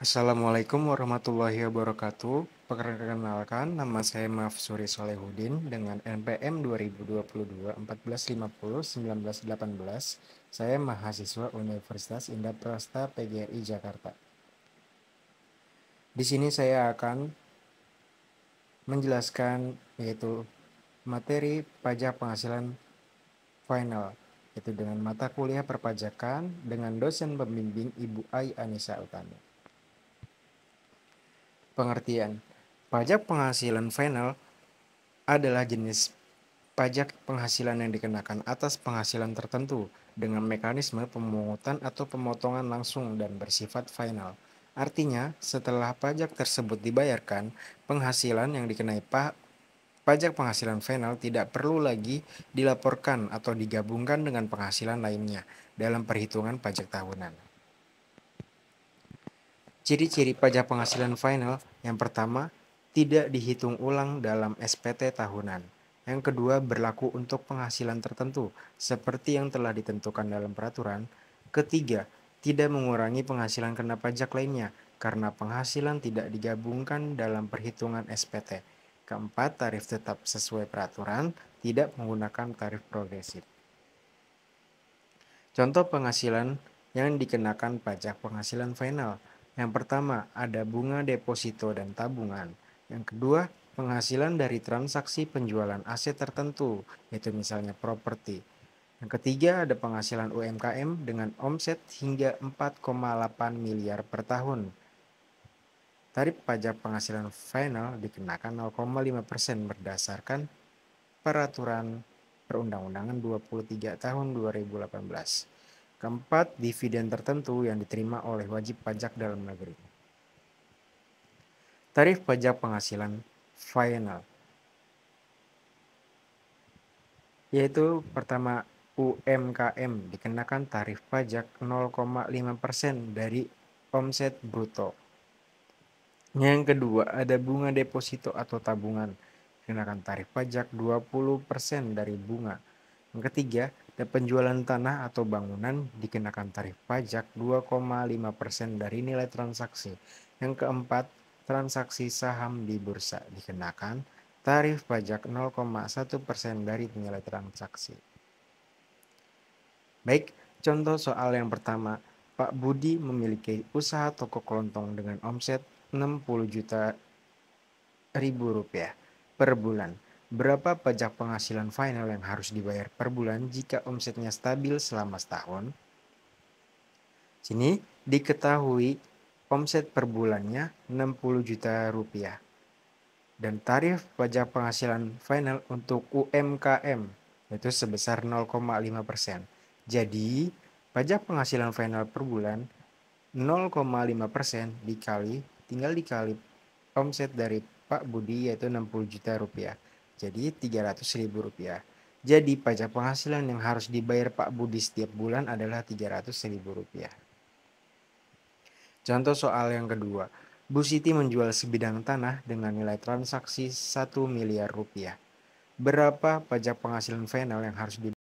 Assalamualaikum warahmatullahi wabarakatuh. Perkenalkan, nama saya Mafsuri Solehudin dengan NPM 2022 1450 1918. Saya mahasiswa Universitas Indah Prasta PGRI Jakarta. Di sini saya akan menjelaskan yaitu materi pajak penghasilan final, yaitu dengan mata kuliah perpajakan dengan dosen pembimbing Ibu Ai Anissa Utami. Pengertian: pajak penghasilan final adalah jenis pajak penghasilan yang dikenakan atas penghasilan tertentu dengan mekanisme pemungutan atau pemotongan langsung dan bersifat final. Artinya, setelah pajak tersebut dibayarkan, penghasilan yang dikenai pajak penghasilan final tidak perlu lagi dilaporkan atau digabungkan dengan penghasilan lainnya dalam perhitungan pajak tahunan. Ciri-ciri pajak penghasilan final: yang pertama, tidak dihitung ulang dalam SPT tahunan. Yang kedua, berlaku untuk penghasilan tertentu, seperti yang telah ditentukan dalam peraturan. Ketiga, tidak mengurangi penghasilan kena pajak lainnya, karena penghasilan tidak digabungkan dalam perhitungan SPT. Keempat, tarif tetap sesuai peraturan, tidak menggunakan tarif progresif. Contoh penghasilan yang dikenakan pajak penghasilan final. Yang pertama, ada bunga deposito dan tabungan. Yang kedua, penghasilan dari transaksi penjualan aset tertentu, yaitu misalnya properti. Yang ketiga, ada penghasilan UMKM dengan omset hingga 4,8 miliar per tahun. Tarif pajak penghasilan final dikenakan 0,5% berdasarkan Peraturan Perundang-undangan 23 tahun 2018. Keempat, dividen tertentu yang diterima oleh wajib pajak dalam negeri. Tarif pajak penghasilan final, yaitu pertama, UMKM dikenakan tarif pajak 0,5% dari omset bruto. Yang kedua, ada bunga deposito atau tabungan, dikenakan tarif pajak 20% dari bunga. Yang ketiga, ada penjualan tanah atau bangunan, dikenakan tarif pajak 2,5% dari nilai transaksi. Yang keempat, transaksi saham di bursa, dikenakan tarif pajak 0,1% dari nilai transaksi. Baik, contoh soal yang pertama. Pak Budi memiliki usaha toko kelontong dengan omset 60 juta rupiah per bulan. Berapa pajak penghasilan final yang harus dibayar per bulan jika omsetnya stabil selama setahun? Sini diketahui omset per bulannya 60 juta rupiah. Dan tarif pajak penghasilan final untuk UMKM yaitu sebesar 0,5%. Jadi, pajak penghasilan final per bulan 0,5% tinggal dikali omset dari Pak Budi yaitu 60 juta rupiah. Jadi 300 ribu rupiah. Jadi pajak penghasilan yang harus dibayar Pak Budi setiap bulan adalah 300 ribu rupiah. Contoh soal yang kedua. Bu Siti menjual sebidang tanah dengan nilai transaksi 1 miliar rupiah. Berapa pajak penghasilan final yang harus dibayar